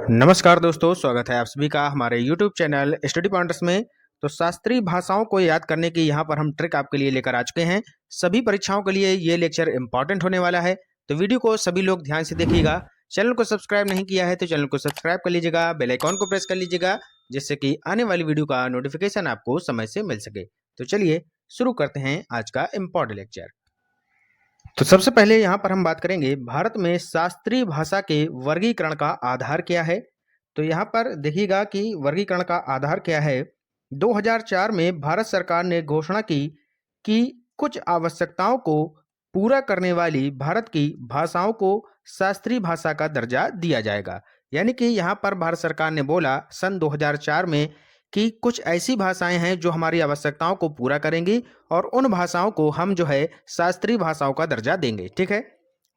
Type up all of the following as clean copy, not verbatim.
नमस्कार दोस्तों, स्वागत है आप सभी का हमारे YouTube चैनल स्टडी पॉइंटर्स में। तो शास्त्रीय भाषाओं को याद करने की यहाँ पर हम ट्रिक आपके लिए लेकर आ चुके हैं। सभी परीक्षाओं के लिए ये लेक्चर इंपॉर्टेंट होने वाला है, तो वीडियो को सभी लोग ध्यान से देखिएगा। चैनल को सब्सक्राइब नहीं किया है तो चैनल को सब्सक्राइब कर लीजिएगा, बेल आइकॉन को प्रेस कर लीजिएगा, जिससे कि आने वाली वीडियो का नोटिफिकेशन आपको समय से मिल सके। तो चलिए शुरू करते हैं आज का इम्पॉर्टेंट लेक्चर। तो सबसे पहले यहाँ पर हम बात करेंगे भारत में शास्त्रीय भाषा के वर्गीकरण का आधार क्या है। तो यहाँ पर देखिएगा कि वर्गीकरण का आधार क्या है। 2004 में भारत सरकार ने घोषणा की कि कुछ आवश्यकताओं को पूरा करने वाली भारत की भाषाओं को शास्त्रीय भाषा का दर्जा दिया जाएगा। यानी कि यहाँ पर भारत सरकार ने बोला सन 2004 में कि कुछ ऐसी भाषाएं हैं जो हमारी आवश्यकताओं को पूरा करेंगी और उन भाषाओं को हम जो है शास्त्रीय भाषाओं का दर्जा देंगे, ठीक है।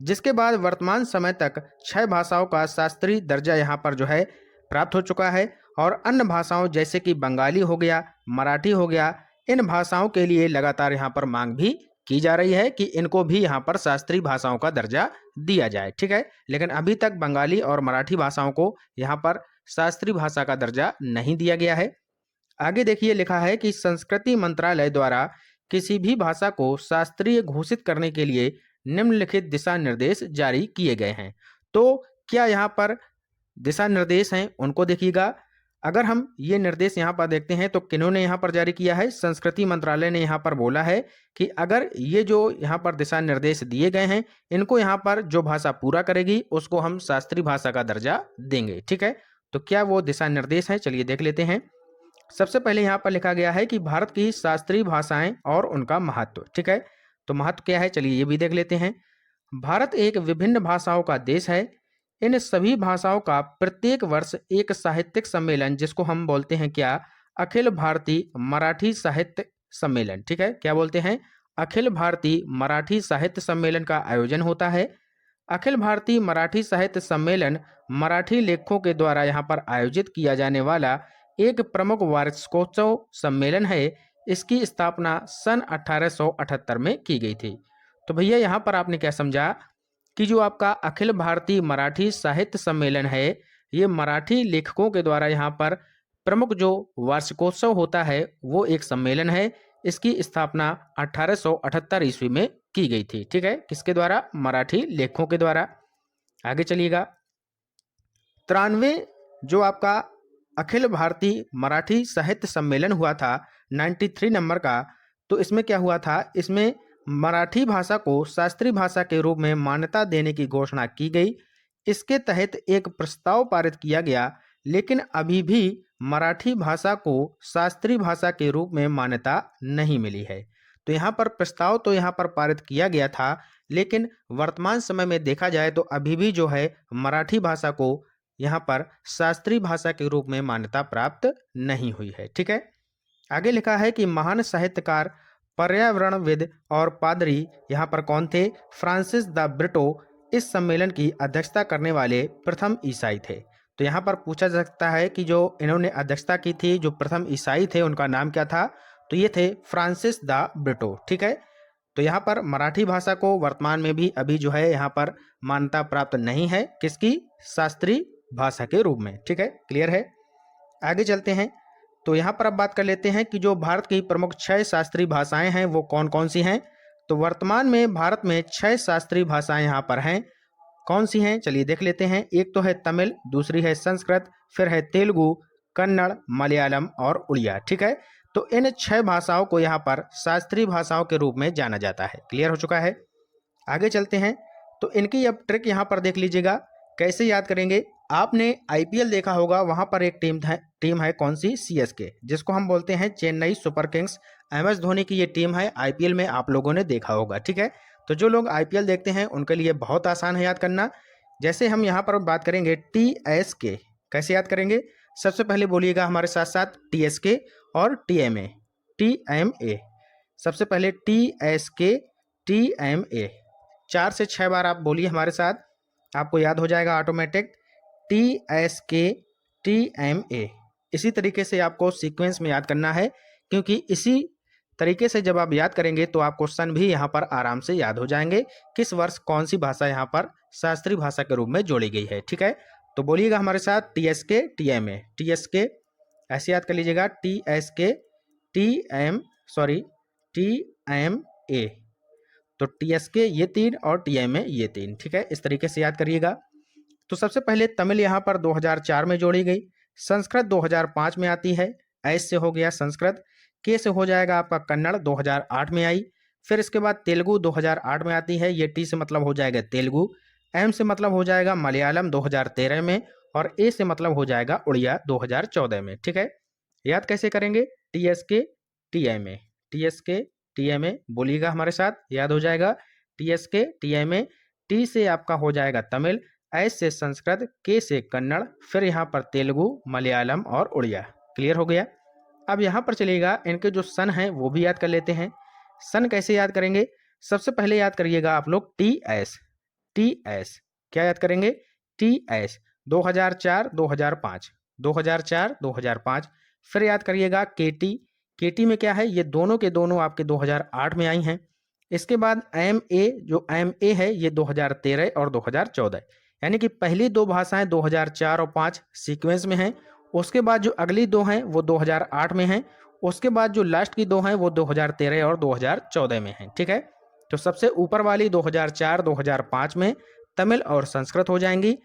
जिसके बाद वर्तमान समय तक 6 भाषाओं का शास्त्रीय दर्जा यहाँ पर जो है प्राप्त हो चुका है और अन्य भाषाओं जैसे कि बंगाली हो गया, मराठी हो गया, इन भाषाओं के लिए लगातार यहाँ पर मांग भी की जा रही है कि इनको भी यहाँ पर शास्त्रीय भाषाओं का दर्जा दिया जाए, ठीक है। लेकिन अभी तक बंगाली और मराठी भाषाओं को यहाँ पर शास्त्रीय भाषा का दर्जा नहीं दिया गया है। आगे देखिए, लिखा है कि संस्कृति मंत्रालय द्वारा किसी भी भाषा को शास्त्रीय घोषित करने के लिए निम्नलिखित दिशा निर्देश जारी किए गए हैं। तो क्या यहाँ पर दिशा निर्देश हैं उनको देखिएगा। अगर हम ये निर्देश यहाँ पर देखते हैं तो किन्होंने यहाँ पर जारी किया है, संस्कृति मंत्रालय ने यहाँ पर बोला है कि अगर ये जो यहाँ पर दिशा निर्देश दिए गए हैं इनको यहाँ पर जो भाषा पूरा करेगी उसको हम शास्त्रीय भाषा का दर्जा देंगे, ठीक है। तो क्या वो दिशा निर्देश हैं, चलिए देख लेते हैं। सबसे पहले यहाँ पर लिखा गया है कि भारत की शास्त्रीय भाषाएं और उनका महत्व, ठीक है। तो महत्व क्या है, चलिए ये भी देख लेते हैं। भारत एक विभिन्न भाषाओं का देश है। इन सभी भाषाओं का प्रत्येक वर्ष एक साहित्यिक सम्मेलन, जिसको हम बोलते हैं क्या, अखिल भारतीय मराठी साहित्य सम्मेलन, ठीक है। क्या बोलते हैं, अखिल भारतीय मराठी साहित्य सम्मेलन का आयोजन होता है। अखिल भारतीय मराठी साहित्य सम्मेलन मराठी लेखकों के द्वारा यहाँ पर आयोजित किया जाने वाला एक प्रमुख वार्षिकोत्सव सम्मेलन है। इसकी स्थापना सन 1878 में की गई थी। तो भैया यहाँ पर आपने क्या समझा कि जो आपका अखिल भारतीय मराठी साहित्य सम्मेलन है ये मराठी लेखकों के द्वारा यहाँ पर प्रमुख जो वार्षिकोत्सव होता है वो एक सम्मेलन है। इसकी स्थापना 1878 ईस्वी में की गई थी, ठीक है। किसके द्वारा, मराठी लेखकों के द्वारा। आगे चलिएगा। 93 जो आपका अखिल भारतीय मराठी साहित्य सम्मेलन हुआ था 93 नंबर का, तो इसमें क्या हुआ था, इसमें मराठी भाषा को शास्त्रीय भाषा के रूप में मान्यता देने की घोषणा की गई। इसके तहत एक प्रस्ताव पारित किया गया, लेकिन अभी भी मराठी भाषा को शास्त्रीय भाषा के रूप में मान्यता नहीं मिली है। तो यहाँ पर प्रस्ताव तो यहाँ पर पारित किया गया था, लेकिन वर्तमान समय में देखा जाए तो अभी भी जो है मराठी भाषा को यहाँ पर शास्त्रीय भाषा के रूप में मान्यता प्राप्त नहीं हुई है, ठीक है। आगे लिखा है कि महान साहित्यकार, पर्यावरणविद और पादरी यहाँ पर कौन थे, फ्रांसिस द ब्रिटो इस सम्मेलन की अध्यक्षता करने वाले प्रथम ईसाई थे। तो यहाँ पर पूछा जा सकता है कि जो इन्होंने अध्यक्षता की थी, जो प्रथम ईसाई थे उनका नाम क्या था, तो ये थे फ्रांसिस द ब्रिटो, ठीक है। तो यहाँ पर मराठी भाषा को वर्तमान में भी अभी जो है यहाँ पर मान्यता प्राप्त नहीं है, किसकी, शास्त्रीय भाषा के रूप में, ठीक है। क्लियर है। आगे चलते हैं। तो यहाँ पर अब बात कर लेते हैं कि जो भारत की प्रमुख 6 शास्त्रीय भाषाएं हैं वो कौन कौन सी हैं। तो वर्तमान में भारत में 6 शास्त्रीय भाषाएं यहाँ पर हैं। कौन सी हैं, चलिए देख लेते हैं। एक तो है तमिल, दूसरी है संस्कृत, फिर है तेलुगु, कन्नड़, मलयालम और उड़िया, ठीक है। तो इन 6 भाषाओं को यहाँ पर शास्त्रीय भाषाओं के रूप में जाना जाता है। क्लियर हो चुका है। आगे चलते हैं। तो इनकी अब ट्रिक यहाँ पर देख लीजिएगा, कैसे याद करेंगे। आपने आईपीएल देखा होगा, वहां पर एक टीम है कौन सी, सीएसके, जिसको हम बोलते हैं Chennai super Kings. MS Dhoni की ये टीम है, आईपीएल में आप लोगों ने देखा होगा, ठीक है। तो जो लोग आईपीएल देखते हैं उनके लिए बहुत आसान है याद करना। जैसे हम यहाँ पर बात करेंगे टीएसके, कैसे याद करेंगे, सबसे पहले बोलिएगा हमारे साथ साथ टीएसके और टीएमए, टीएमए। सबसे पहले टीएसके, टीएमए, 4 से 6 बार आप बोलिए हमारे साथ, आपको याद हो जाएगा ऑटोमेटिक। टीएसके, टीएमए, इसी तरीके से आपको सीक्वेंस में याद करना है, क्योंकि इसी तरीके से जब आप याद करेंगे तो आप क्वेश्चन भी यहाँ पर आराम से याद हो जाएंगे, किस वर्ष कौन सी भाषा यहाँ पर शास्त्रीय भाषा के रूप में जोड़ी गई है, ठीक है। तो बोलिएगा हमारे साथ TSK TMA, TSK ऐसे याद कर लीजिएगा, TSK TMA। तो TSK ये 3 और TMA ये 3, ठीक है, इस तरीके से याद करिएगा। तो सबसे पहले तमिल यहाँ पर 2004 में जोड़ी गई, संस्कृत 2005 में आती है, एस से हो गया संस्कृत, के से हो जाएगा आपका कन्नड़ 2008 में आई, फिर इसके बाद तेलुगु 2008 में आती है, ये टी से मतलब हो जाएगा तेलुगु, एम से मतलब हो जाएगा मलयालम 2013 में, और ए से मतलब हो जाएगा उड़िया 2014 में, ठीक है। याद कैसे करेंगे? TSK TMA, TSK TMA बोलिएगा हमारे साथ, याद हो जाएगा। TSK TMA, टी से आपका हो जाएगा तमिल, एस से संस्कृत, के से कन्नड़, फिर यहाँ पर तेलुगु, मलयालम और उड़िया। क्लियर हो गया। अब यहाँ पर चलिएगा, इनके जो सन हैं वो भी याद कर लेते हैं। सन कैसे याद करेंगे? सबसे पहले याद करिएगा आप लोग TS, TS क्या याद करेंगे? TS 2004 2005, 2004 2005। फिर याद करिएगा KT, KT में क्या है? ये दोनों के दोनों आपके 2008 में आई हैं। इसके बाद MA, जो MA है ये 2013 और 2014, यानी कि पहली दो भाषाएं 2004 और 5 सीक्वेंस में हैं। उसके बाद जो अगली दो हैं वो 2008 में हैं। उसके बाद जो लास्ट की दो हैं वो 2013 और 2014 में हैं, ठीक है। तो सबसे ऊपर वाली 2004-2005 में तमिल और संस्कृत हो जाएंगी।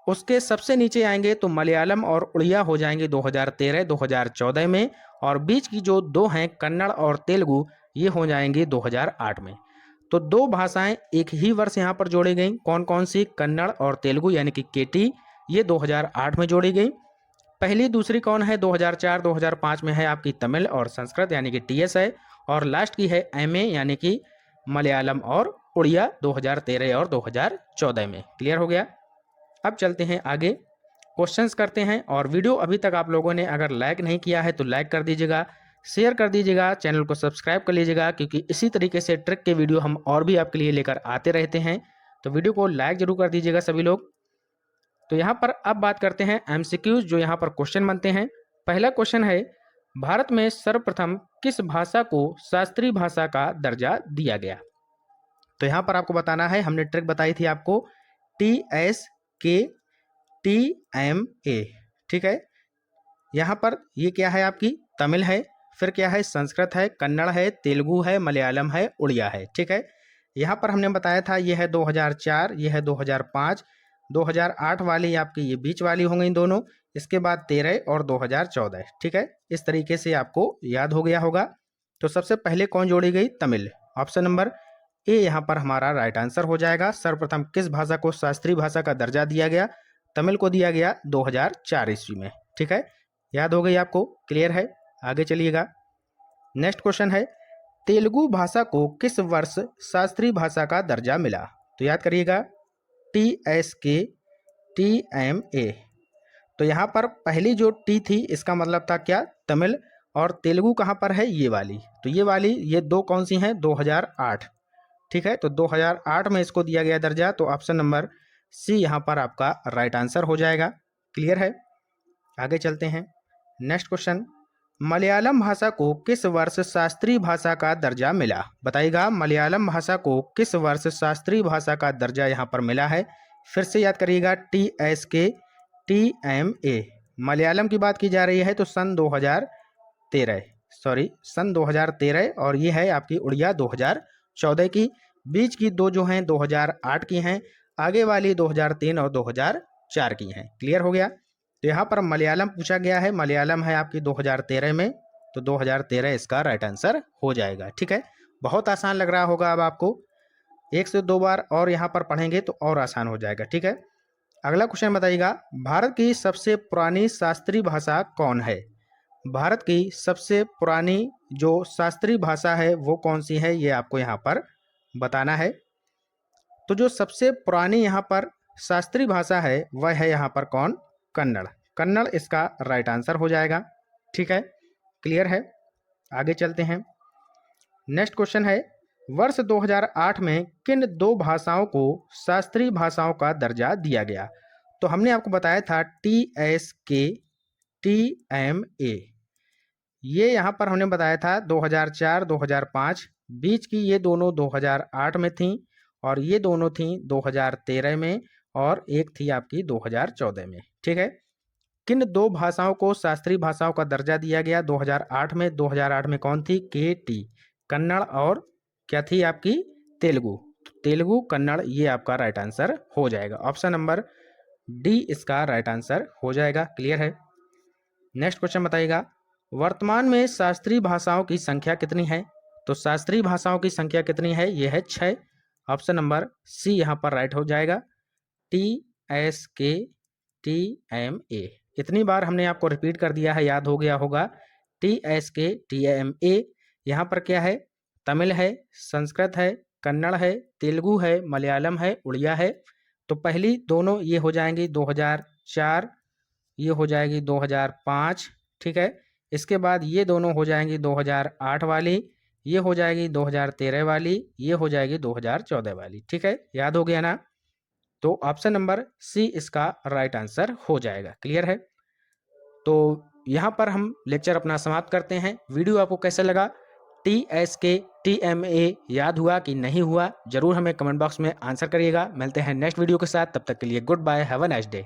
उसके सबसे नीचे आएंगे तो मलयालम और उड़िया हो जाएंगे 2013-2014 में, और बीच की जो दो हैं कन्नड़ और तेलुगु ये हो जाएंगी 2008 में। तो दो भाषाएं एक ही वर्ष यहाँ पर जोड़ी गई, कौन कौन सी? कन्नड़ और तेलुगु, यानी कि केटी, ये 2008 में जोड़ी गई। पहली दूसरी कौन है? 2004-2005 में है आपकी तमिल और संस्कृत, यानी कि TS है, और लास्ट की है MA, यानी कि मलयालम और उड़िया 2013 और 2014 में। क्लियर हो गया। अब चलते हैं आगे, क्वेश्चंस करते हैं। और वीडियो अभी तक आप लोगों ने अगर लाइक नहीं किया है तो लाइक कर दीजिएगा, शेयर कर दीजिएगा, चैनल को सब्सक्राइब कर लीजिएगा, क्योंकि इसी तरीके से ट्रिक के वीडियो हम और भी आपके लिए लेकर आते रहते हैं। तो वीडियो को लाइक जरूर कर दीजिएगा सभी लोग। तो यहाँ पर अब बात करते हैं MCQs, जो यहाँ पर क्वेश्चन बनते हैं। पहला क्वेश्चन है, भारत में सर्वप्रथम किस भाषा को शास्त्रीय भाषा का दर्जा दिया गया? तो यहाँ पर आपको बताना है, हमने ट्रिक बताई थी आपको, TSK TMA, ठीक है। यहाँ पर ये क्या है? आपकी तमिल है, फिर क्या है? संस्कृत है, कन्नड़ है, तेलुगु है, मलयालम है, उड़िया है, ठीक है। यहाँ पर हमने बताया था ये है 2004, ये है 2005, 2008 वाली आपकी ये बीच वाली हो गई दोनों, इसके बाद 13 और 2014, ठीक है। इस तरीके से आपको याद हो गया होगा। तो सबसे पहले कौन जोड़ी गई? तमिल। ऑप्शन नंबर ए यहाँ पर हमारा राइट आंसर हो जाएगा। सर्वप्रथम किस भाषा को शास्त्रीय भाषा का दर्जा दिया गया? तमिल को दिया गया 2004 ईस्वी में, ठीक है। याद हो गई आपको? क्लियर है। आगे चलिएगा। नेक्स्ट क्वेश्चन है, तेलुगु भाषा को किस वर्ष शास्त्रीय भाषा का दर्जा मिला? तो याद करिएगा, TSK TMA। तो यहाँ पर पहली जो टी थी इसका मतलब था क्या? तमिल। और तेलुगु कहाँ पर है? ये वाली। तो ये वाली, ये दो कौन सी हैं? 2008, ठीक है। तो 2008 में इसको दिया गया दर्जा, तो ऑप्शन नंबर सी यहाँ पर आपका राइट आंसर हो जाएगा। क्लियर है। आगे चलते हैं। नेक्स्ट क्वेश्चन, मलयालम भाषा को किस वर्ष शास्त्रीय भाषा का दर्जा मिला? बताइएगा, मलयालम भाषा को किस वर्ष शास्त्रीय भाषा का दर्जा यहाँ पर मिला है? फिर से याद करिएगा, TSK TMA। मलयालम की बात की जा रही है तो सन 2013, और ये है आपकी उड़िया 2014 की। बीच की दो जो हैं 2008 की हैं, आगे वाली 2003 और 2004 की हैं। क्लियर हो गया। तो यहाँ पर मलयालम पूछा गया है, मलयालम है आपकी 2013 में, तो 2013 इसका राइट आंसर हो जाएगा, ठीक है। बहुत आसान लग रहा होगा अब आपको, एक से दो बार और यहाँ पर पढ़ेंगे तो और आसान हो जाएगा, ठीक है। अगला क्वेश्चन बताइएगा, भारत की सबसे पुरानी शास्त्रीय भाषा कौन है? भारत की सबसे पुरानी जो शास्त्रीय भाषा है वो कौन सी है, ये आपको यहाँ पर बताना है। तो जो सबसे पुरानी यहाँ पर शास्त्रीय भाषा है वह है यहाँ पर कौन? कन्नड़। कन्नड़ इसका राइट आंसर हो जाएगा, ठीक है। क्लियर है। आगे चलते हैं। नेक्स्ट क्वेश्चन है, वर्ष 2008 में किन दो भाषाओं को शास्त्रीय भाषाओं का दर्जा दिया गया? तो हमने आपको बताया था TSK TMA। ये यहाँ पर हमने बताया था 2004-2005, बीच की ये दोनों 2008 में थीं, और ये दोनों थीं 2013 में, और एक थी आपकी 2014 में। ठीक है, किन दो भाषाओं को शास्त्रीय भाषाओं का दर्जा दिया गया 2008 में? 2008 में कौन थी? केटी, कन्नड़ और क्या थी आपकी? तेलुगु। तेलुगु, कन्नड़, ये आपका राइट आंसर हो जाएगा। ऑप्शन नंबर डी इसका राइट आंसर हो जाएगा। क्लियर है? नेक्स्ट क्वेश्चन बताइएगा, वर्तमान में शास्त्रीय भाषाओं की संख्या कितनी है? तो शास्त्रीय भाषाओं की संख्या कितनी है? यह है 6। ऑप्शन नंबर सी यहाँ पर राइट हो जाएगा। TSK TMA, इतनी बार हमने आपको रिपीट कर दिया है, याद हो गया होगा। TSK TMA, यहाँ पर क्या है? तमिल है, संस्कृत है, कन्नड़ है, तेलुगु है, मलयालम है, उड़िया है। तो पहली दोनों ये हो जाएंगी 2004, ये हो जाएगी 2005। ठीक है, इसके बाद ये दोनों हो जाएंगी 2008 वाली, ये हो जाएगी 2013 वाली, ये हो जाएगी 2014 वाली। ठीक है, याद हो गया ना? तो ऑप्शन नंबर सी इसका राइट आंसर हो जाएगा। क्लियर है? तो यहाँ पर हम लेक्चर अपना समाप्त करते हैं। वीडियो आपको कैसा लगा? TSK TMA याद हुआ कि नहीं हुआ? जरूर हमें कमेंट बॉक्स में आंसर करिएगा। मिलते हैं नेक्स्ट वीडियो के साथ, तब तक के लिए good bye, have a nice day.